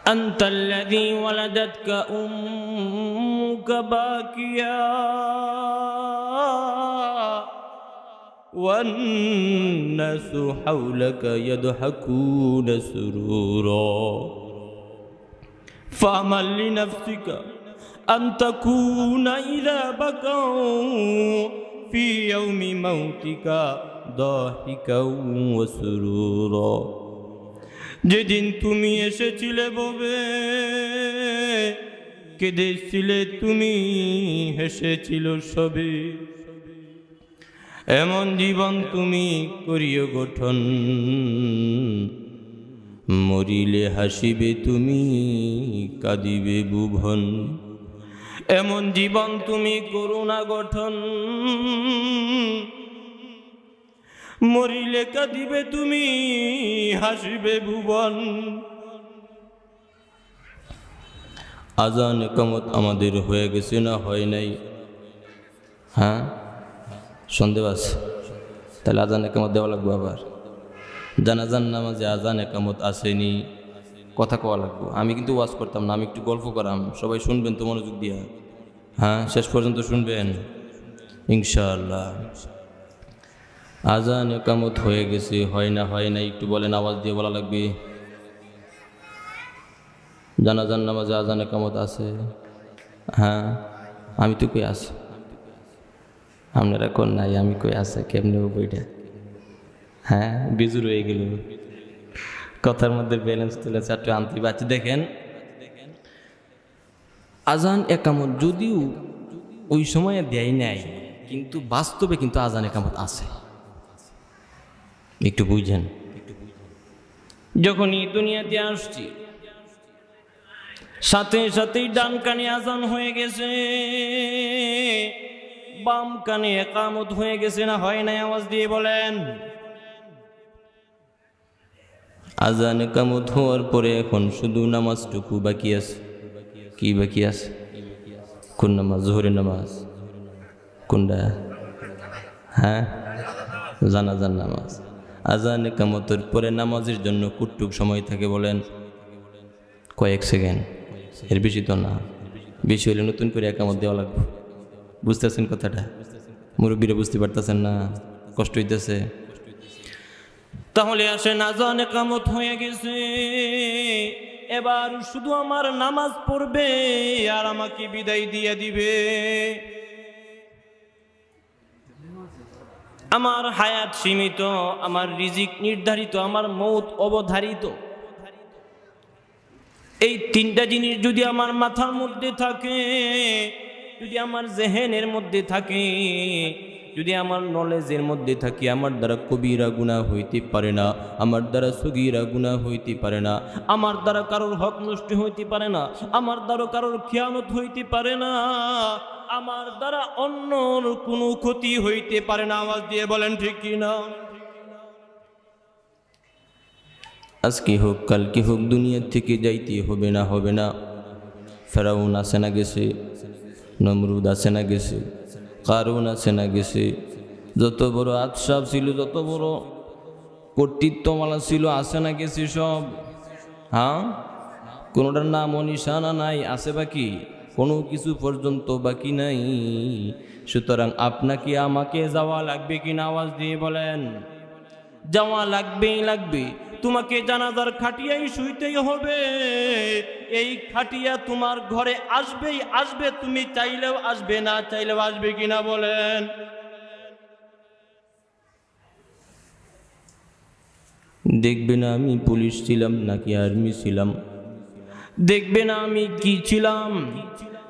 أنت الذي ولدتك أمك باكيا والناس حولك يضحكون سرورا فاعمل لنفسك أن تكون إذا بكوا في يوم موتك ضاحكا وسرورا যেদিন তুমি এসেছিলে ববে কেঁদেছিলে তুমি হেসেছিল সবে এমন জীবন তুমি করিও গঠন মরিলে হাসিবে তুমি কাঁদিবে ভুবন এমন জীবন তুমি করুণা গঠন মরিলে কাঁদিবে তুমি হাসিবে ভুবন। আজান ইকামত আমাদের হয়ে গেছে না হয় নাই? হ্যাঁ, সন্দেহ আছে? তাহলে আজান ইকামত দেওয়া লাগবে। আবার জানাজান নামাজে আজান ইকামত আসেনি, কথা কওয়া লাগবে। আমি কিন্তু ওয়াজ করতাম না, আমি একটু গল্প করাম, সবাই শুনবেন তো মনোযোগ দিয়া। হ্যাঁ, শেষ পর্যন্ত শুনবেন ইনশাআল্লাহ। আজান ইকামত হয়ে গেছে, হয় না হয় নাই একটু বলেন, আওয়াজ দিয়ে বলা লাগবে। জানাজান নামাজে আজান ইকামত আছে? হ্যাঁ, আমি তো কই আছে, আপনারা কোন নাই, আমি কই আছে, কেমনে বইটা? হ্যাঁ, বিজুর হয়ে গেল, কথার মধ্যে ব্যালেন্স তুলেছে, একটু আনতে পারছি। দেখেন, আজান একামত যদিও ওই সময়ে দেয় নাই, কিন্তু বাস্তবে কিন্তু আজান একামত আছে, একটু বুঝেন। যখনই দুনিয়াতে আসছি সাথে সাথেই ডান কানে আজান হয়ে গেছে, বাম কানে একামত হয়ে গেছে না হয় নাই? আওয়াজ দিয়ে বলেন। আজান একামত হওয়ার পরে এখন শুধু নামাজটুকু বাকি আছে। কি বাকি আছে? কোন নামাজ? জোহরের নামাজ। কোনটা? হ্যাঁ, জানাজার নামাজ। আজান একামতের পরে নামাজের জন্য কতটুক সময় থাকে বলেন? কয়েক সেকেন্ড, এর বেশি তো না। বেশি হলে নতুন করে একামত দেওয়া লাগবে। বুঝতেছেন কথাটা? মুরব্বীরা বুঝতে পারতেছেন না? কষ্ট হইতেছে? তাহলে আসেন, আজান একামত হয়ে গেছে, এবার শুধু আমার নামাজ পড়বে আর আমাকে বিদায় দিয়ে দিবে। আমার হায়াত সীমিত, আমার রিজিক নির্ধারিত, আমার মৌত অবধারিত। এই তিনটা জিনিস যদি আমার মাথার মধ্যে থাকে, যদি আমার জেহেনের মধ্যে থাকে, যদি আমার নলেজের মধ্যে থাকে, আমার দ্বারা কবিরা গুনাহ হইতে পারে না, আমার দ্বারা সগীরা গুনাহ হইতে পারে না, আমার দ্বারা কারোর হক নষ্ট হইতে পারে না, আমার দ্বারা কারোর খিয়ানত হইতে পারে না, আমার দ্বারা অন্যর কোনো ক্ষতি হইতে পারে না। আওয়াজ দিয়ে বলেন ঠিক কি না? আজকে হোক কালকে হোক দুনিয়ার থেকে যাইতে হবে না, হবে না। ফেরাউন আসে না গেছে, নমরুদ আসে না গেছে, কারুন আসে না গেছে, যত বড় আদশাব ছিল, যত বড় কর্তৃত্বমালা ছিল, আসে না গেছে সব। হ্যাঁ, কোনোটার নাম ও নিশানা নাই, আছে বাকি? কোনো কিছু পর্যন্ত বাকি নাই। সুতরাং আপনাকে আমাকে যাওয়া লাগবে কিনা? আওয়াজ দিয়ে বলেন। যাওয়া লাগবেই লাগবে। তোমাকে জানাজার খাটিয়াই শুইতেই হবে। এই খাটিয়া তোমার ঘরে আসবেই আসবে, তুমি চাইলেও আসবে, না চাইলেও আসবে কিনা বলেন। দেখবে না আমি পুলিশ ছিলাম নাকি আর্মি ছিলাম, দেখবে না আমি কি ছিলাম,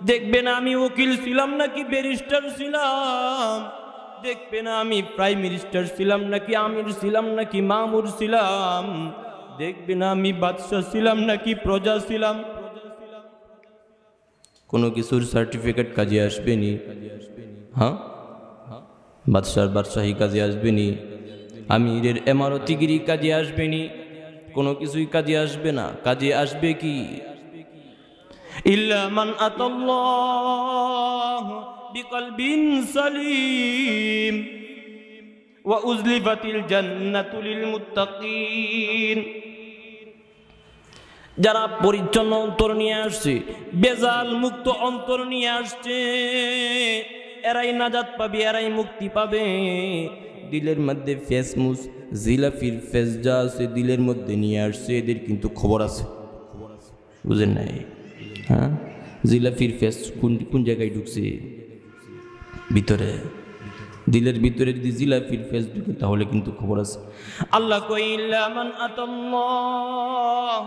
দেখবে না আমি উকিল ছিলাম নাকি ব্যারিস্টার ছিলাম, দেখবে না আমি প্রাইম মিনিস্টার ছিলাম নাকি আমির ছিলাম নাকি মামুর ছিলাম, দেখবে না আমি বাদশাহ ছিলাম নাকি প্রজা ছিলাম। কোনো কিছুর সার্টিফিকেট কাজে আসবেনি। হ্যাঁ, বাদশার বাদশাহী কাজে আসবেনি, আমিরের এমারতিগিরি কাজে আসবেনি, কোনো কিছুই কাজে আসবে না। কাজে আসবে কি? ইল্লা মান আতাল্লাহ বিকলবিন সালিম ওয়া উজলিফাতিল জান্নাতু লিল মুত্তাকিন। যারা পরিচ্ছন্ন অন্তর নিয়ে আসছে, বেজাল মুক্ত অন্তর নিয়ে আসছে, এরাই নাজাত পাবে, এরাই মুক্তি পাবে। দিলের মধ্যে ফেসমুস জিলাফির ফেস যা আছে দিলের মধ্যে নিয়ে আসছে, এদের কিন্তু খবর আছে, বুঝেন নাই? হ্যাঁ, জিলাফির ফেস কোন কোন জায়গায় ঢুকছে? ভিতরে, দিলের ভিতরে যদি জিলাফির ফেস ঢুকে তাহলে কিন্তু খবর আছে। আল্লাহ কইলা মান আতাল্লাহ,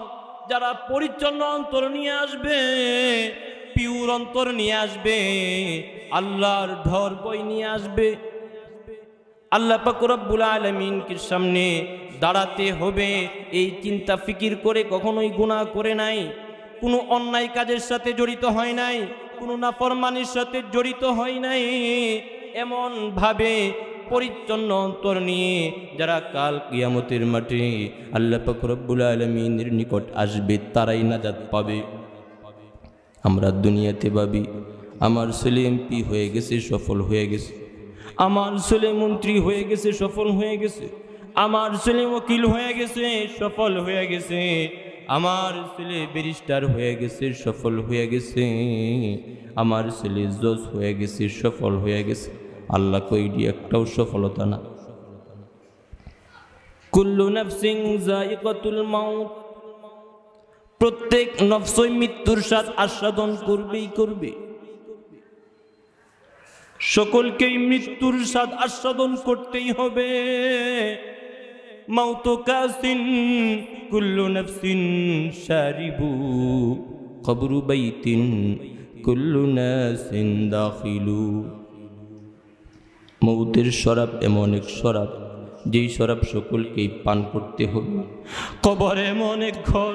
যারা পরিচ্ছন্ন অন্তর নিয়ে আসবে, পিওর অন্তর নিয়ে আসবে, আল্লাহর ঢর বই নিয়ে আসবে, আল্লাহ পাক রব্বুল আলামিনকে সামনে দাঁড়াতে হবে, এই চিন্তা ফিকির করে কখনোই গুনাহ করে নাই, কোনো অন্যায় কাজের সাথে জড়িত হয় নাই, কোনো নাফরমানির সাথে জড়িত হয় নাই, এমন ভাবে পরিচ্ছন্ন অন্তর নিয়ে যারা কাল কিয়ামতের মাঠে আল্লাহ পাক রব্বুল আলামিনের নিকট আসবে তারাই নাজাত পাবে। আমরা দুনিয়াতে ভাবি আমার ছেলে এমপি হয়ে গেছে, সফল হয়ে গেছে, আমার ছেলে মন্ত্রী হয়ে গেছে, সফল হয়ে গেছে, আমার ছেলে ওকিল হয়ে গেছে, সফল হয়ে গেছে, আমার ছেলে ব্যারিস্টার হয়ে গেছে, সফল হয়ে গেছে, আমার ছেলে জজ হয়ে গেছে, সফল হয়ে গেছে। আল্লাহ কইডি একটাও সফলতা না। কুল্লু নাফসিন যায়িকাতুল মাউত, প্রত্যেক নফসই মৃত্যুর স্বাদ আস্বাদন করবেই করবে, সকলকেই মৃত্যুর স্বাদ আস্বাদন করতেই হবে। মাউত কাসিন কুল্লু নাফসিন শারিবু, কবরু বাইতিন কুল্লু নাসিন দাখিলু। মৌতের শরাব এমন এক শরাব, যেই শরাব সকলকেই পান করতে হবে। কবর এমন এক ঘর,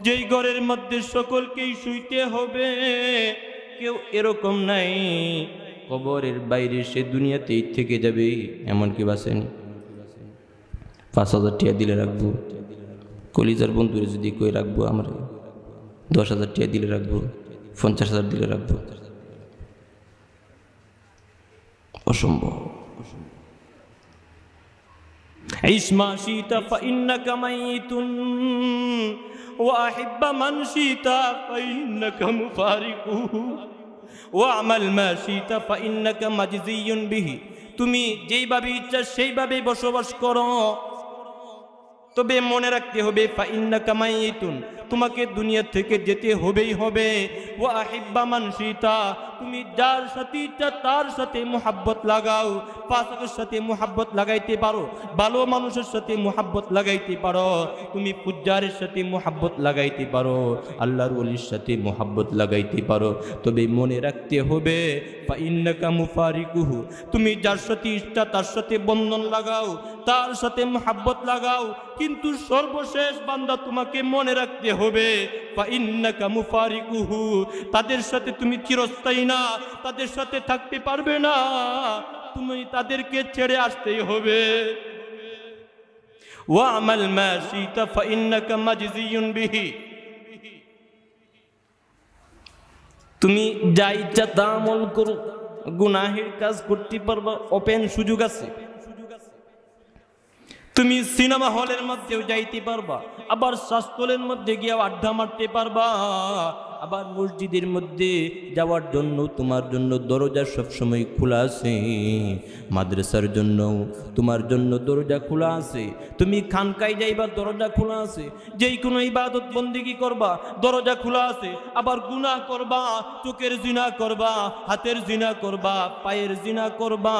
যেই ঘরের মধ্যে সকলকেই শুইতে হবে। কেউ এরকম নাই কবরের বাইরে সে দুনিয়াতেই থেকে যাবে, এমনকি বাসেনি। 5,000 টাকা দিলে রাখবো, কলিজার বন্ধুরে যদি কই রাখবো, আমরা 10,000 টাকা দিলে রাখবো, 50,000 দিলে রাখবো, অসম্ভব। ইসমা শিতা ফাইন্নাকা মাইতুন ওয়া আহিব্বা মান শিতা ফাইন্নাকা মুফারিকুহু ওয়া আমাল মা শিতা ফাইন্নাকা মাজজিয়ুন বিহি। তুমি যেইভাবে ইচ্ছা সেইভাবে বসবাস করো, তবে মনে রাখতে হবে ফাইন্নাকা মাইতুন, তোমাকে দুনিয়া থেকে যেতে হবেই হবে। ওয়া আহিব্বা মান শিতা, তুমি যার সাথে ইচ্ছা তার সাথে মুহাব্বত লাগাও। ফাসিকের সাথে মুহাব্বত লাগাইতে পারো, ভালো মানুষের সাথে মুহাব্বত লাগাইতে পারো, তুমি ফুজ্জারের সাথে মুহাব্বত লাগাইতে পারো, আল্লাহর ওলির সাথে মুহাব্বত লাগাইতে পারো, তবে মনে রাখতে হবে ফাইন্নাকা মুফারিকুহু, তুমি যার সাথে ইচ্ছা তার সাথে বন্ধন লাগাও, তার সাথে মুহাব্বত লাগাও, কিন্তু সর্বশেষ বান্দা তোমাকে মনে রাখতে হবে ফাইন্নাকা মুফারিকুহু, তাদের সাথে তুমি চিরস্থায়ী না, তাদের সাথে থাকতে পারবে না, তুমি তাদেরকে ছেড়ে আসতেই হবে। ওয়া আমাল মা শিতা ফাইন্নাকা মাজজিয়ুন বিহি, তুমি যা ইচ্ছা তা আমল করো, গুনাহের কাজ করতে পারবা, ওপেন সুযোগ আছে। তুমি সিনেমা হলের মধ্যেও যাইতে পারবা, আবার শাস্ত্রের মধ্যে গিয়ে আড্ডা মারতে পারবা, আবার মসজিদের মধ্যে যাওয়ার জন্য তোমার জন্য দরজা সবসময় খোলা আছে, মাদ্রাসার জন্য তোমার জন্য দরজা খোলা আছে, তুমি খানকায় যাইবা দরজা খোলা আছে, যেই কোনো ইবাদত বন্দেগী করবা দরজা খোলা আছে, আবার গুনাহ করবা, চোখের জিনা করবা, হাতের জিনা করবা, পায়ের জিনা করবা,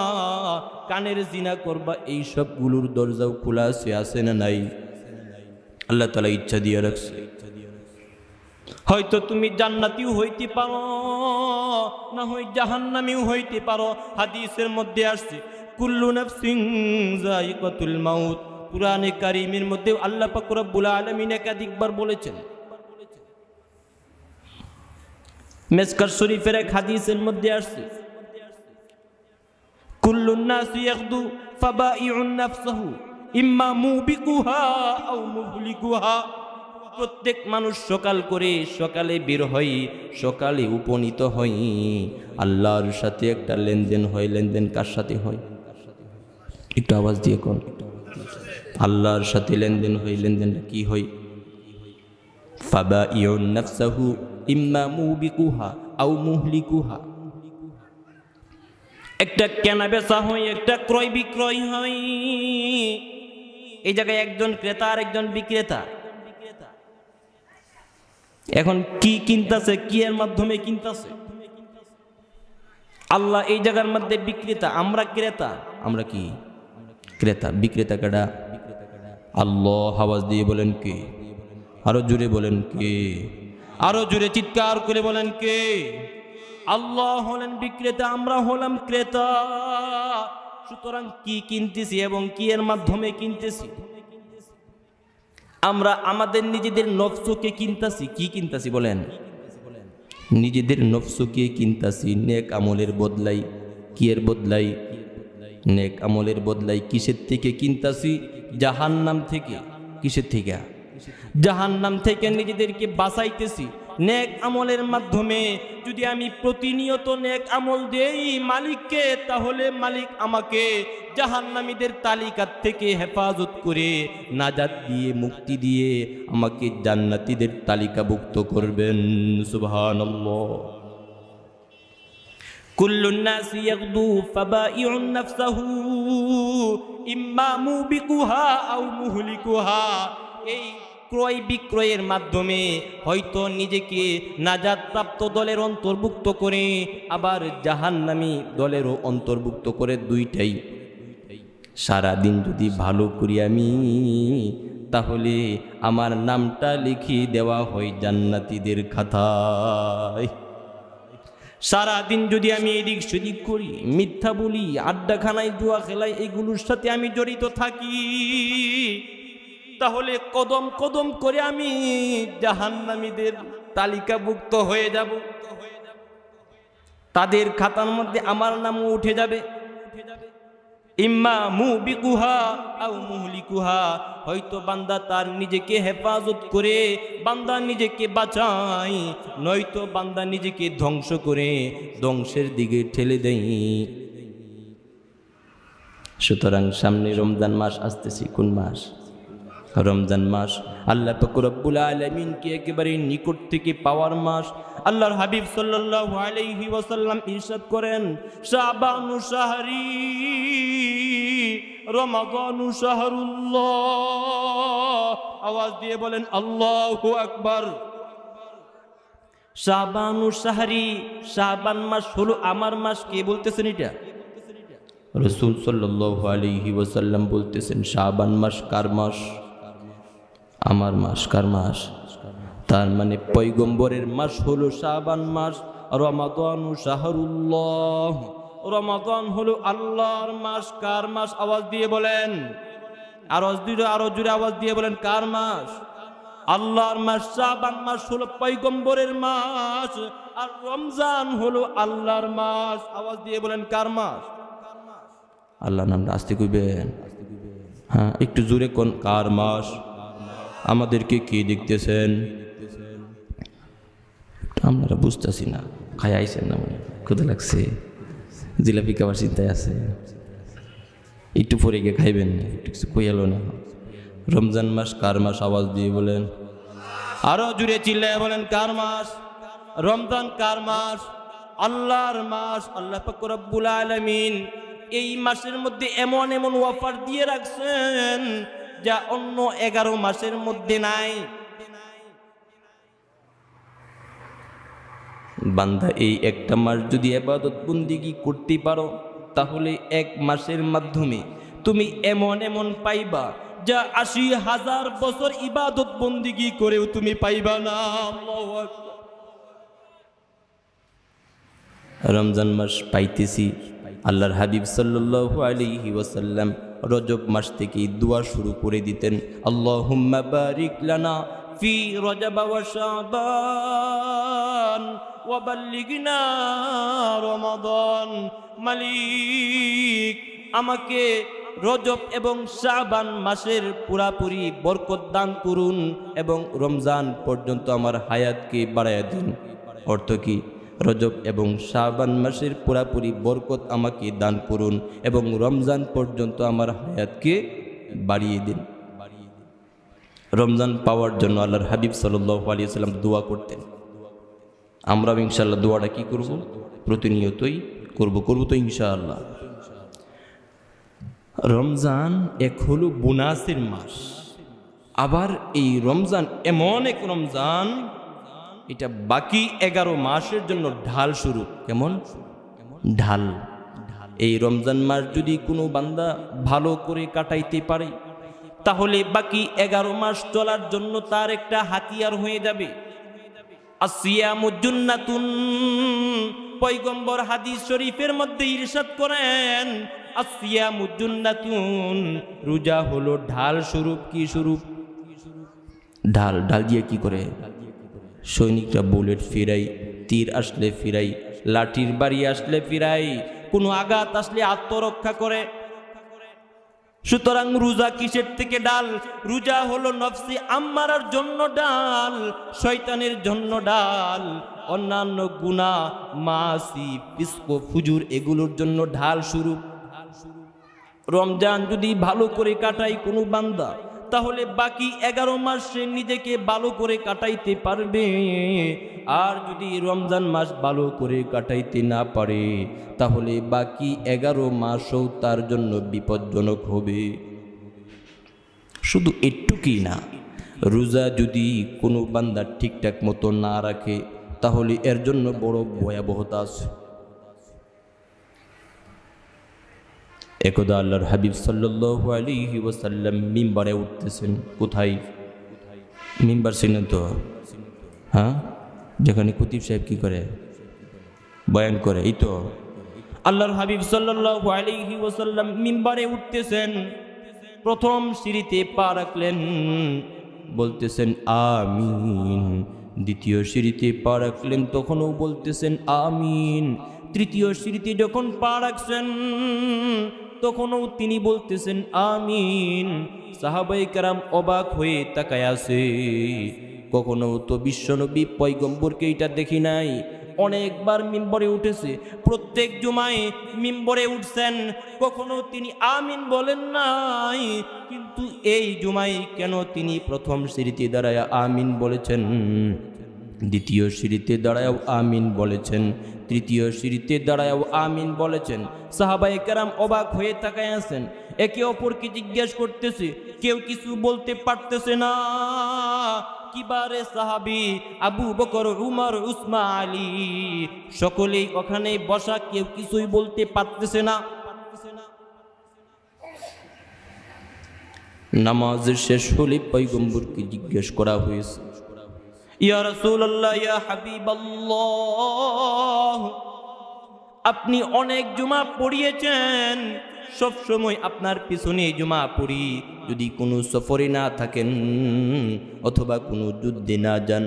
কানের জিনা করবা, এই সবগুলোর দরজাও খোলা আছে না নাই? আল্লাহ তাআলা ইচ্ছা দিয়ে রাখছে। হয়তো তুমি জান্নাতীও হইতে পারো, না হয় জাহান্নামীও হইতে পারো। হাদিসের মধ্যে আসছে কুল্লু নাফসিন যায়িকাতুল মাউত, কুরআনে কারীমের মধ্যে আল্লাহ পাক রব্বুল আলামিন একাধিকবার বলেছেন। মিসকাত শরীফের এক হাদিসের মধ্যে আসছে কুল্লুন নাসি ইয়াগদু ফাবাইউন নাফসাহু ইম্মা মুবিকুহা আও মুহলিকুহা, প্রত্যেক মানুষ সকালে বের হয়, সকালে উপনীত হয়, আল্লাহর সাথে একটা লেনদেন হয়। লেনদেন কার সাথে হয়? একটু আওয়াজ দিয়ে কোন। আল্লাহর সাথে লেনদেন হয়। লেনদেনটা কি হয়? ফাবাইউন নাফসাহু ইম্মা মুবিকুহা আও মুহলিকুহা। একটা কেনা বেচা হয়, একটা ক্রয় বিক্রয় হয়। এই জায়গায় একজন ক্রেতা আর একজন বিক্রেতা। এখন কি কিনতেছে, কি এর মাধ্যমে কিনতেছে? আল্লাহ এই জায়গার মধ্যে বিক্রেতা, আমরা ক্রেতা। আমরা কি ক্রেতা? বিক্রেতা কাটা আল্লাহ। আওয়াজ দিয়ে বলেন কে? আরো জোরে বলেন কে? আরো জোরে চিৎকার করে বলেন কে? আল্লাহ হলেন বিক্রেতা, আমরা হলাম ক্রেতা। সুতরাং কি কিনতেছি এবং কি এর মাধ্যমে কিনতেছি? আমরা আমাদের নিজেদের নফসকে কিনতেছি। কি কিনতেছি বলেন? নিজেদের নফসকে কিনতেছি নেক আমলের বদলাই। কি এর বদলাই? নেক আমলের বদলাই। কিসের থেকে কিনতেছি? জাহান্নাম থেকে। কিসের থেকে? জাহান্নাম থেকে নিজেদেরকে বাঁচাইতেছি নেক আমলের মাধ্যমে। যদি আমি প্রতিনিয়ত নেক আমল দেই মালিককে, তাহলে মালিক আমাকে জাহান্নামীদের তালিকা থেকে হেফাজত করে নাজাত দিয়ে, মুক্তি দিয়ে আমাকে জান্নাতীদের তালিকাভুক্ত করবেন। সুবহানাল্লাহ। কুল্লুন নাসি ইয়াগদু ফাবাইউন নাফসাহু ইম্মা মুবিকুহা আও মুহলিকুহা। এই ক্রয় বিক্রয়ের মাধ্যমে হয়তো নিজেকে নাজাতপ্রাপ্ত দলের অন্তর্ভুক্ত করে, আবার জাহান্নামী দলেরও অন্তর্ভুক্ত করে। দুইটাই। সারাদিন যদি ভালো করি আমি, তাহলে আমার নামটা লিখিয়ে দেওয়া হয় জান্নাতীদের খাতায়। সারাদিন যদি আমি এদিক সেদিক করি, মিথ্যা বলি, আড্ডাখানায় জুয়া খেলাই, এগুলোর সাথে আমি জড়িত থাকি, তাহলে কদম কদম করে আমি জাহান্নামীদের তালিকাভুক্ত হয়ে যাব। তাদের খাতার মধ্যে আমার নামও উঠে যাবে। ইম্মা মুবিকুহা আও মুহলিকুহা। হয়তো বান্দা তার নিজেকে হেফাজত করে, বান্দা নিজেকে বাঁচায়, নয়তো বান্দা নিজেকে ধ্বংস করে ধ্বংসের দিকে ঠেলে দেয়। সুতরাং সামনে রমজান মাস আসতেছি। কোন মাস? রমজান মাস। আল্লাহ পাক রব্বুল আলামিনকে একেবারে নিকট থেকে পাওয়ার মাস। আল্লাহর হাবিব সাল্লাল্লাহু আলাইহি ওয়াসাল্লাম ইরশাদ করেন, শাবানু শাহরি রমাদানু শাহরুল্লাহ। আওয়াজ দিয়ে বলেন আল্লাহু আকবার। শাবানু শাহরি, শাবান মাস হলো আমার মাস। কে বলতেছেন এটা? রাসূল সাল্লাল্লাহু আলাইহি ওয়াসাল্লাম বলতেছেন, শাবান মাস কার মাস? আমার মাস। কার মাস? তার মানে পয়গম্বরের মাস হলো শাবান মাস। রমাদানু শাহরুল্লাহ। রমাদান হলো আল্লাহর মাস। কার মাস? আওয়াজ দিয়ে বলেন। আরো জোরে আওয়াজ দিয়ে বলেন, কার মাস? আল্লাহর মাস। শাবান মাস হলো পয়গম্বরের মাস, আর রমজান হলো আল্লাহর মাস। আওয়াজ দিয়ে বলেন, কার মাস? আল্লাহর নামটা আস্তে কইবেন। হ্যাঁ, একটু জোরে কোন, কার মাস? আমাদেরকে কি দেখতেছেন? আপনারা বুঝতেছি না। খাই আইসেন না, মনে ক্ষুধা লাগছে, জিলাপি খাবার চিন্তায় আছে, একটু পরে গিয়ে খাইবেন না, একটু কিছু কইয়ালো না। রমজান মাস কার মাস? আওয়াজ দিয়ে বলেন। আরো জুড়ে চিল্লায় বলেন, কার মাস? রমজান কার মাস? আল্লাহর মাস। আল্লাহ পাক রব্বুল আলামিন এই মাসের মধ্যে এমন এমন অফার দিয়ে রাখছেন যা অন্য 11 মাসের মধ্যে নাই। বান্দা এই একটা মাস যদি ইবাদত বন্দেগী করতে পারো, তাহলে এক মাসের মাধ্যমে তুমি এমন এমন পাইবা যা 80,000 বছর ইবাদত বন্দেগী করেও তুমি পাইবা না। আল্লাহু আকবার। রমজান মাস পাইতেছি। আল্লাহর হাবিব সাল্লাল্লাহু আলাইহি ওয়াসাল্লাম রজব মাস থেকে দোয়া শুরু করে দিতেন, আল্লাহুম্মা বারিক লানা ফি রজব ওয়া শাবান ওয়া বাল্লিগনা রমাদান। মালিক, আমাকে রজব এবং শাবান মাসের পুরাপুরি বরকত দান করুন এবং রমজান পর্যন্ত আমার হায়াতকে বাড়াইয়া দিন। অর্থ কি? রজব এবং শাবান মাসের পুরাপুরি বরকত আমাকে দান করুন এবং রমজান পর্যন্ত আমার হায়াতকে বাড়িয়ে দিন। রমজান পাওয়ার জন্য আল্লাহর হাবিব সাল্লাল্লাহু আলাইহি ওয়াসাল্লাম দোয়া করতেন। আমরা ইনশাআল্লাহ দোয়াটা কি করব? প্রতিনিয়তই করব তো ইনশাআল্লাহ। রমজান এক হলো বোনাসের মাস, আবার এই রমজান এমন এক রমজান, এটা বাকি 11 মাসের জন্য ঢাল শুরু। কেমন ঢাল? এই রমজান মাস যদি কোনো বান্দা ভালো করে কাটাইতে পারে, তাহলে বাকি 11 মাস চলার জন্য তার একটা হাতিয়ার হয়ে যাবে। আসিয়ামু জুন্নাতুন, পয়গম্বর হাদিস শরীফের মধ্যে ইরশাদ করেন, আসিয়ামু জুন্নাতুন, রোজা হলো ঢাল স্বরূপ। কি স্বরূপ? ঢাল। ঢাল দিয়ে কি করে? সৈনিকরা বুলেট ফিরাই, তীর আসলে ফিরাই, লাঠির বাড়ি আসলে ফিরাই, কোনো আঘাত আসলে আত্মরক্ষা করে। সুতরাং রোজা কিসের থেকে ডাল? রোজা হলো নফসি আম্মারার জন্য ডাল, শয়তানের জন্য ডাল, অন্যান্য গুনাহ, মাসি, ফিসক, ফুজুর এগুলোর জন্য ঢাল স্বরূপ। রমজান যদি ভালো করে কাটায় কোনো বান্দা, তাহলে বাকি 11 মাস সে নিজেকে ভালো করে কাটাইতে পারবে। আর যদি রমজান মাস ভালো করে কাটাইতে না পারে, তাহলে বাকি 11 মাসও তার জন্য বিপজ্জনক হবে। শুধু একটুকুই না, রোজা যদি কোনো বান্দা ঠিকঠাক মতো না রাখে, তাহলে এর জন্য বড় ভয়াবহতা আছে। একদা আল্লাহর হাবিব সাল্লাল্লাহু আলাইহি ওয়াসাল্লাম মিম্বারে উঠতেছেন। কোথায়? মিম্বার চিনেন তো? হ্যাঁ, যেখানে খতিব সাহেব কি করে? বয়ান করে। এই তো আল্লাহর হাবিব সাল্লাল্লাহু আলাইহি ওয়াসাল্লাম মিম্বারে উঠতেছেন, প্রথম সিঁড়িতে পা রাখলেন, বলতেছেন আমিন। দ্বিতীয় সিঁড়িতে পা রাখলেন, তখনও বলতেছেন আমিন। তৃতীয় সিঁড়িতে যখন পা রাখছেন, তখনও তিনি বলতেছেন আমিন। সাহাবায়ে কেরাম অবাক হয়ে তাকায় আছে। কখনো তো বিশ্বনবী পয়গম্বরকে এটা দেখি নাই। অনেকবার মিম্বরে উঠেছে, প্রত্যেক জুমায় মিম্বরে উঠছেন, কখনো তিনি আমিন বলেন নাই। কিন্তু এই জুমায় কেন তিনি প্রথম সিঁড়িতে দাঁড়ায় আমিন বলেছেন, দ্বিতীয় সিঁড়িতে দাঁড়ায়ও আমিন বলেছেন, তৃতীয় সিঁড়িতে দাঁড়ায়ও আমিন বলেছেন? সাহাবায়ে কেরাম অবাক হয়ে তাকায় আছেন, একে অপরকে জিজ্ঞেস করতেছে, কেউ কিছু বলতে পারতেছে না। কিবারে সাহাবী আবু বকর, উমর, উসমান, আলী সকলেই ওখানে বসা, কেউ কিছুই বলতে পারতেছে না। নামাজের শেষ হলে পয়গম্বরকে জিজ্ঞেস করা হয়েছে, ইয়া রাসূলুল্লাহ, ইয়া হাবিবাল্লাহ, আপনি অনেক জুমা পড়িয়েছেন, সব সময় আপনার পিছনে জুমা পড়ি, যদি কোনো সফরে না থাকেন অথবা কোনো যুদ্ধে না যান,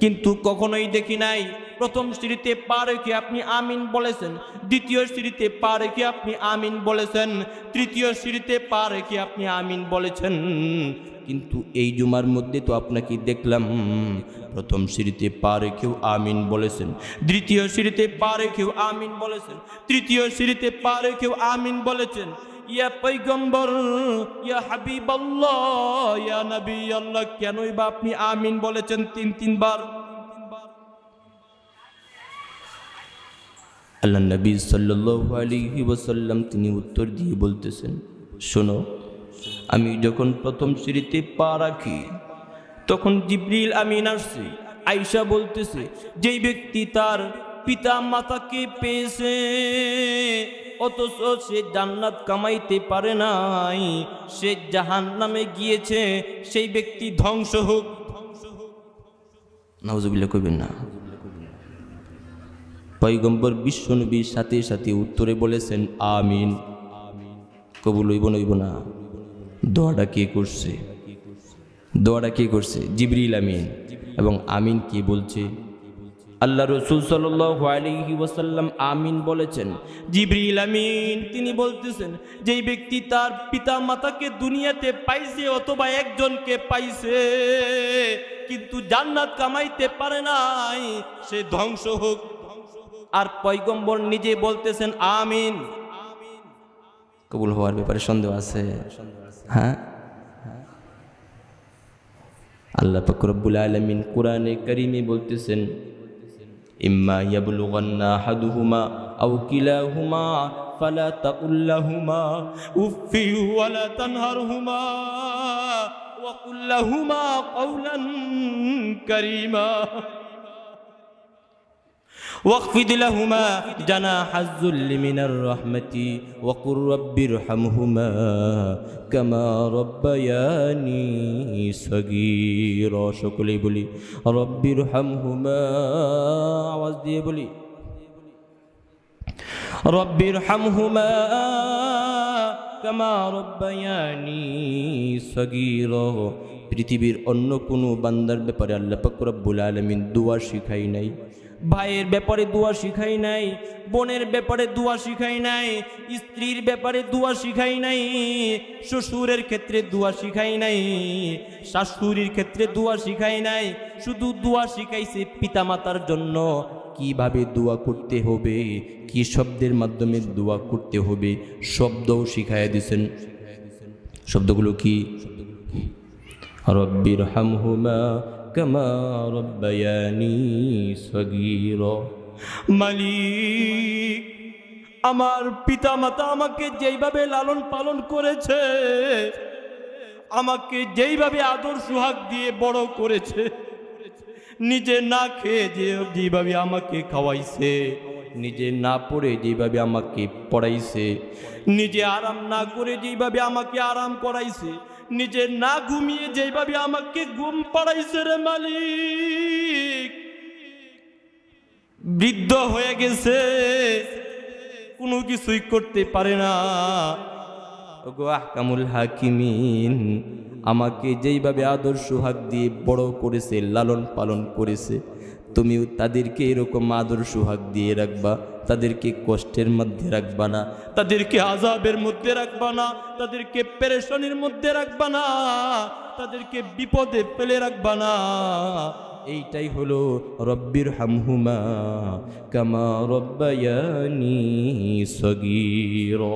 কিন্তু কখনোই দেখি নাই প্রথম সিঁড়িতে পা রেখে আপনি আমিন বলেছেন, দ্বিতীয় সিঁড়িতে পা রেখে আপনি আমিন বলেছেন, তৃতীয় সিঁড়িতে পা রেখে আপনি আমিন বলেছেন। কিন্তু এই জুমার মধ্যে তো আপনাকে দেখলাম প্রথম সিঁড়িতে পা রেখেও আমিন বলেছেন, দ্বিতীয় সিঁড়িতে পা রেখেও আমিন বলেছেন, তৃতীয় সিঁড়িতে পা রেখেও আমিন বলেছেন। ইয়া পয়গম্বর, ইয়া হাবিবাল্লাহ, ইয়া নবী আল্লাহ, কেনই বা আপনি আমিন বলেছেন তিনবার? আল্লাহ নবী সাল্লাল্লাহু আলাইহি ওয়াসাল্লাম তিনি উত্তর দিয়ে বলতেছেন, শোনো, আমি যখন প্রথম সিঁড়িতে পা রাখি, তখন জিবরিল আমিন আসছে। আয়েশা বলতেছে, যেই ব্যক্তি তার পিতা মাতাকে পেয়েছে অথচ সে জান্নাত কামাইতে পারে নাই, সে জাহান্নামে গিয়েছে, সেই ব্যক্তি ধ্বংস হোক। নাউজুবিল্লাহ কইবেন না। পয়গম্বর বিশ্বনবীর সাথে সাথে উত্তরে বলেছেন আমিন। কবুল হইব নইব না? দোয়াটা কে করছে? দোয়াটা কে করছে? জিবরিল আমিন। এবং আমিন কে বলছে? আল্লাহ রাসূল সাল্লাল্লাহু আলাইহি ওয়াসাল্লাম আমিন বলেছেন, জিবরিল আমিন তিনি বলতেছেন, যেই ব্যক্তি তার পিতা মাতাকে দুনিয়াতে পাইছে অথবা একজনকে পাইছে কিন্তু জান্নাত কামাইতে পারে নাই, সে ধ্বংস হোক। আর পয়গম্বর নিজে বলতেছেন আমিন। কবুল হওয়ার ব্যাপারে সন্দেহ আছে? হ্যাঁ, আল্লাহ পাক রব্বুল আলামিন কোরআনে কারীমে বলতেছেন, ইম্মা ইয়াবলুগান্না আহাদুহুমা আও কিলাহুমা ফালা তাকুল লাহুমা উফফি ওয়ালা তানহারহুমা ওয়া কুল লাহুমা কাওলান কারীমা واخفض لهما جناح الذل من الرحمة وقل رب ارحمهما كما ربياني صغيرا সকলেই বলি رب ارحمهما আওয়াজ দিয়ে বলি رب ارحمهما كما ربياني صغيرا। পৃথিবীর অন্য কোনো বান্দার ব্যাপারে আল্লাহ পাক রব্বুল আলামিন দোয়া শিখাই নাই, ভাইয়ের ব্যাপারে দোয়া শিখাই নাই, বোনের ব্যাপারে দোয়া শিখাই নাই, স্ত্রীর ব্যাপারে দোয়া শিখাই নাই, শ্বশুরের ক্ষেত্রে দোয়া শিখাই নাই, শাশুড়ির ক্ষেত্রে দোয়া শিখাই নাই। শুধু দোয়া শিখাইছে পিতামাতার জন্য কিভাবে দোয়া করতে হবে, কি শব্দের মাধ্যমে দোয়া করতে হবে, শব্দও শিখাইয়া দিয়েছেন। শব্দগুলো কি? রব্বির হামহুমা কামা রব্বায়ানি সগীরা। মালিক, আমার পিতামাতা আমাকে যেইভাবে লালন পালন করেছে, আমাকে যেইভাবে আদর সোহাগ দিয়ে বড় করেছে, নিজে না খেয়ে যেভাবে আমাকে খাওয়াইছে, নিজে না পড়ে যেভাবে আমাকে পড়াইছে, নিজে আরাম না করে যেভাবে আমাকে আরাম করাইছে, নিজে না ঘুমিয়ে যেভাবে আমাকে ঘুম পাড়াইছে রে মালিক। বৃদ্ধ হয়ে গেছে, কোনো কিছুই করতে পারে না। ওগো আহকামুল হাকিমিন, আমাকে যেইভাবে আদর সোহাগ দিয়ে বড় করেছে, লালন পালন করেছে, তুমিও তাদেরকে এরকম আদর সোহাগ দিয়ে রাখবা, তাদেরকে কষ্টের মধ্যে রাখবা না, তাদেরকে আযাবের মধ্যে রাখবা না, তাদেরকে পেরেশানির মধ্যে রাখবা না, তাদেরকে বিপদে ফেলে রাখবা না। এইটাই হলো রব্বির হামহুমা কামা রব্বায়ানি সগীরা।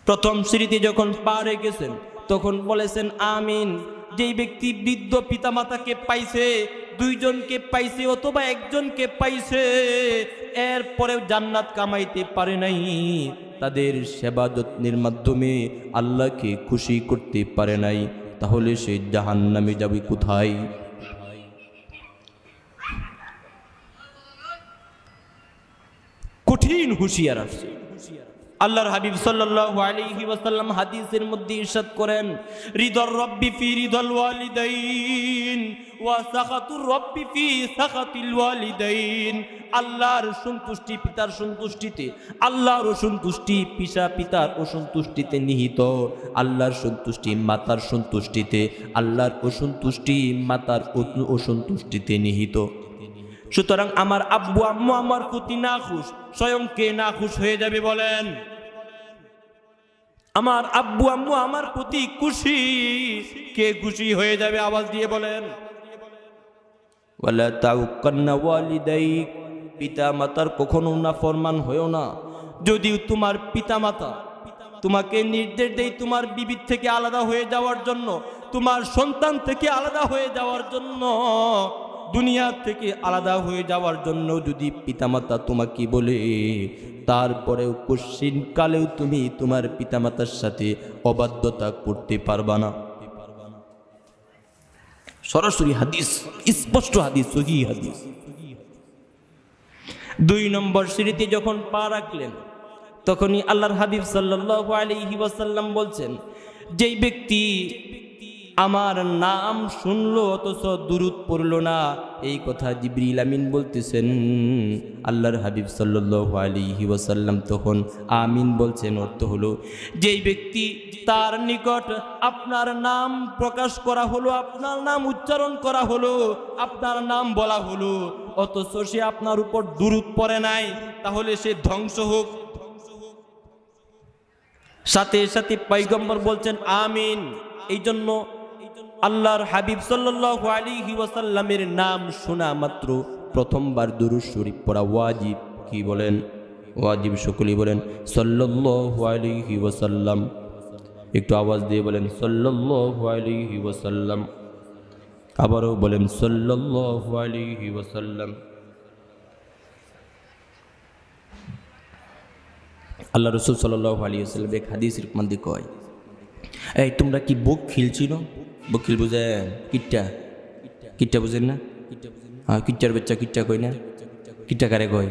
প্রথম শ্রেণীতে যখন পা রেখেছেন তখন বলেছেন আমিন। যেই ব্যক্তি বৃদ্ধ পিতামাতাকে পাইছে, দুইজনকে পাইছে অথবা একজনকে পাইছে, এরপরেও জান্নাত কামাইতে পারে নাই, তাদের সেবা যত্নের মাধ্যমে আল্লাহকে খুশি করতে পারে নাই, তাহলে সে জাহান্নামে যাবে কোথায়? কঠিন হুঁশিয়ার আসছে। আল্লাহর হাবিব সাল্লাল্লাহু আলাইহি ওয়াসাল্লাম হাদিসের মধ্যে ইরশাদ করেন, রিদার রব্বি ফি রিদাল ওয়ালিদাইন ওয়া সাখাতুর রব্বি ফি সাখাতিল ওয়ালিদাইন। আল্লাহর সন্তুষ্টি পিতার সন্তুষ্টিতে, আল্লাহর অসন্তুষ্টি পিতার অসন্তুষ্টিতে নিহিত, আল্লাহর সন্তুষ্টি মাতার সন্তুষ্টিতে, আল্লাহর অসন্তুষ্টি মাতার অসন্তুষ্টিতে নিহিত। সুতরাং আমার আব্বু আম্মু আমার প্রতি না খুশ, স্বয়ং কে না খুশ হয়ে যাবে বলেন? আমার আব্বু আম্মু আমার প্রতি খুশি, কে খুশি হয়ে যাবে? আওয়াজ দিয়ে বলেন। ওয়ালা তাউকান্না ওয়ালিদাইক, পিতা মাতার কখনো না ফরমান হয়েও না। যদিও তোমার পিতা মাতা তোমাকে নির্দেশ দেয় তোমার বিবি থেকে আলাদা হয়ে যাওয়ার জন্য, তোমার সন্তান থেকে আলাদা হয়ে যাওয়ার জন্য, দুনিয়া থেকে আলাদা হয়ে যাওয়ার জন্য যদি পিতামাতা তোমাকে বলে, তারপরেও কোশ্চিন কালেও তুমি তোমার পিতামাতার সাথে অবাধ্যতা করতে পারবা না। সরাসরি হাদিস, স্পষ্ট হাদিস, সহিহ হাদিস। 2 নম্বর সিঁড়িতে যখন পা রাখলেন তখনই আল্লাহর হাবিব সাল্লাল্লাহু আলাইহি ওয়াসাল্লাম বলছেন, যেই ব্যক্তি আমার নাম শুনলো অথচ দুরূদ পড়লো না, এই কথা জিবরিল আমিন বলতেছেন। আল্লাহর হাবিব সাল্লাল্লাহু আলাইহি ওয়াসাল্লাম তখন আমিন বলছেন। অর্থ হলো, যেই ব্যক্তি তার নিকট আপনার নাম প্রকাশ করা হলো, আপনার নাম উচ্চারণ করা হলো, আপনার নাম বলা হলো, অথচ সে আপনার উপর দুরূদ পড়ে নাই, তাহলে সে ধ্বংস হোক। সাথে সাথে পয়গম্বর বলছেন আমিন। এই জন্য আল্লাহর হাবিব সাল্লাল্লাহু আলাইহি ওয়াসাল্লামের নাম শোনা মাত্র প্রথমবার দুরূদ শরীফ পড়া ওয়াজিব। কি বলেন? ওয়াজিব। সকলেই বলেন সাল্লাল্লাহু আলাইহি ওয়াসাল্লাম। একটু আওয়াজ দিয়ে বলেন সাল্লাল্লাহু আলাইহি ওয়াসাল্লাম। আবারও বলেন সাল্লাল্লাহু আলাইহি ওয়াসাল্লাম। আল্লাহ রসুল সাল্লাল্লাহু আলাইহি ওয়াসাল্লাম এক হাদিসের মধ্যে কয়, এই তোমরা কি বকিল চিনো? বকিল বুঝেন? কিট্টা কিট্টা বুঝেন না? হ্যাঁ, কিট্টার বাচ্চা কিট্টা কই না? কিট্টা কারে কয়?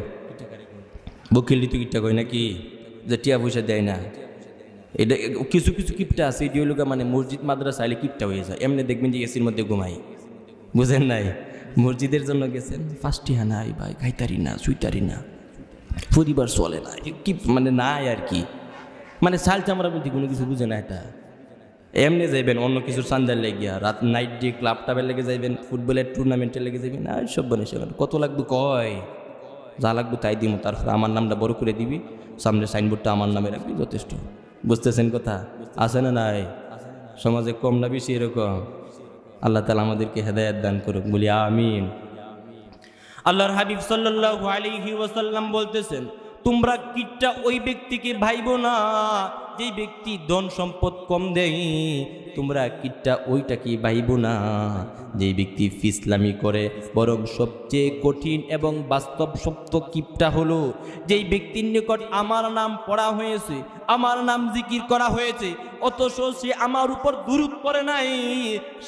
বকিল তো কিট্টা কয় না, কি যে টিয়া পয়সা দেয় না। এটা কিছু কিছু কিপটা আছে, এটি হলো মানে মসজিদ মাদ্রাসা আইলে কিপটা হয়ে যায়। এমনি দেখবেন যে এসির মধ্যে ঘুমাই, বুঝেন নাই? মসজিদের জন্য গেছেন, ফার্স্টিহা নাই ভাই, খাইতারি না, সুইতারি না, পরিবার চলে না, কি মানে নাই আর কি, মানে সাল চামড়া বলতে কোনো কিছু বুঝে না। এটা এমনি যাইবেন অন্য কিছুর চান্দার লেগিয়া, রাত নাইট ডে ক্লাব টাবের লেগে যাইবেন, ফুটবলের টুর্নামেন্টে লেগে যাইবেন, আর সব বনে সেখানে কত লাগবে কয়, যা লাগবে তাই দিব, তারপরে আমার নামটা বড় করে দিবি, সামনে সাইনবোর্ডটা আমার নামে রাখবি, যথেষ্ট। বুঝতেছেন কথা? আছে না নাই? সমাজে কম না বেশি এরকম? আল্লাহ তাআলা আমাদেরকে হেদায়েত দান করুক, বলি আমিন। আল্লাহর হাবিব সাল্লাল্লাহু আলাইহি ওয়াসাল্লাম বলতেছেন, তোমরা কিটটা ওই ব্যক্তিকে ভাইবো না যেই ব্যক্তি ধন সম্পদ কম দেয়, তোমরা কিটটা ওইটাকে ভাইবো না যেই ব্যক্তি ফিসলামি করে, বরং সবচেয়ে কঠিন এবং বাস্তব সত্য কিপটা হলো যেই ব্যক্তির নিকট আমার নাম পড়া হয়েছে, আমার নাম জিকির করা হয়েছে, অথচ সে আমার উপর দুরূদ পড়ে নাই,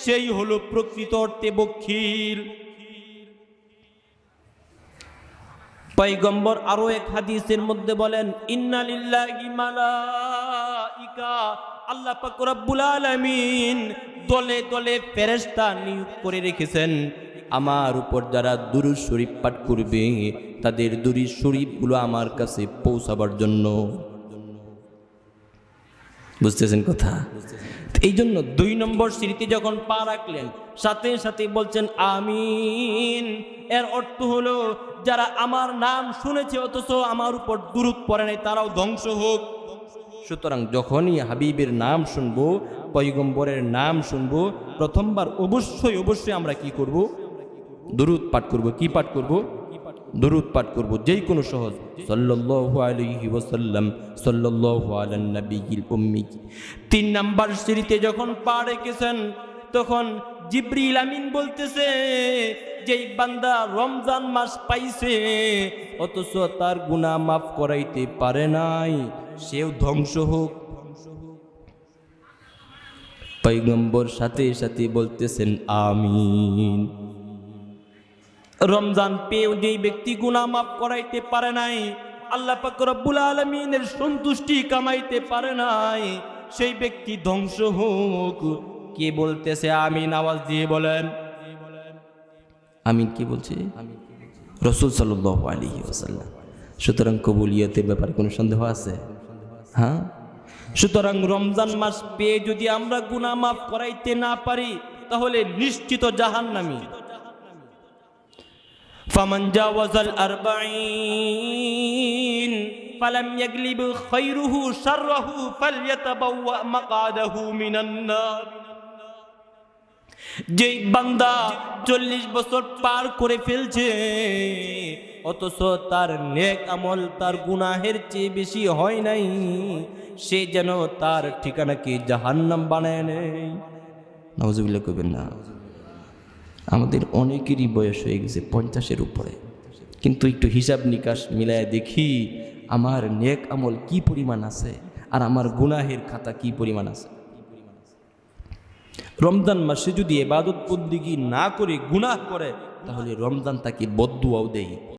সেই হলো প্রকৃত অর্থে বখিল। পয়গম্বর আরো এক হাদিসের মধ্যে বলেন, ইন্না লিল্লাহি মালাইকা, আল্লাহ পাক রব্বুল আলামিন দলে দলে ফেরেশতা নিয়োগ করে রেখেছেন, আমার উপর যারা দুরূদ শরীফ পাঠ করবে তাদের দুরূদ শরীফগুলো আমার কাছে পৌঁছাবার জন্য। বুঝতেছেন কথা? এই জন্য 2 নম্বর সিঁড়িতে যখন পা রাখলেন, সাথে সাথে বলছেন আমিন। এর অর্থ হলো যারা আমার নাম শুনেছে অথচ আমার উপর দুরূদ পড়ে নাই, তারাও ধ্বংস হোক। সুতরাং যখনই হাবিবের নাম শুনবো, পয়গম্বরের নাম শুনবো, প্রথমবার অবশ্যই অবশ্যই আমরা কি করব? দুরূদ পাঠ করব। কি পাঠ করব? দুরূদ পাঠ করব, যেই কোনো সহজ, সাল্লাল্লাহু আলাইহি ওয়াসাল্লাম, সাল্লাল্লাহু আলান নবিয়িল উম্মি। 3 নাম্বার সিঁড়িতে যখন পা রেখেছেন, তখন জিবরিল আমিন বলতেছে, যেই বান্দা রমজান মাস পাইছে অথচ তার গুনাহ মাফ করাইতে পারে নাই, সেও ধ্বংস হোক। পয়গম্বর সাথে সাথে বলতেছেন আমিন। রমজান পেয়েও যেই ব্যক্তি গুনাহ মাফ করাইতে পারে নাই, আল্লাহ পাক রব্বুল আলামিনের সন্তুষ্টি কামাইতে পারে নাই, সেই ব্যক্তি ধ্বংস হোক। কে বলতেছে আমিন? আওয়াজ দিয়ে বলেন আমিন। কে বলছে? রাসূল সাল্লাল্লাহু আলাইহি ওয়াসাল্লাম। সুতরাং কবুলিয়তের ব্যাপারে কোনো সন্দেহ আছে? হ্যাঁ। সুতরাং রমজান মাস পেয়ে যদি আমরা গুনাহ মাফ করাইতে না পারি, তাহলে নিশ্চিত জাহান্নামী। ফামান জাওয়াজাল 40 ফালাম ইয়াগলিব খায়রুহু শাররাহু ফালইয়াতাবাওয়া মাকআদাহু মিনান নার। যেই বান্দা 40 বছর পার করে ফেলছে অথচ তার নেক আমল তার গুনাহের চেয়ে বেশি হয় নাই, সে যেন তার ঠিকানাকে জাহান্নাম বানায় নেয়। নাউজুবিল্লাহ কইবেন না। আমাদের অনেকেরই বয়স হয়ে গেছে 50-এর উপরে, কিন্তু একটু হিসাব নিকাশ মিলায় দেখি আমার নেক আমল কি পরিমাণ আছে আর আমার গুনাহের খাতা কি পরিমাণ আছে। রমজান মাসে যদি ইবাদত বন্দেগী না করে গুনাহ করে, তাহলে রমজান তাকে বদদুয়াও দেয়।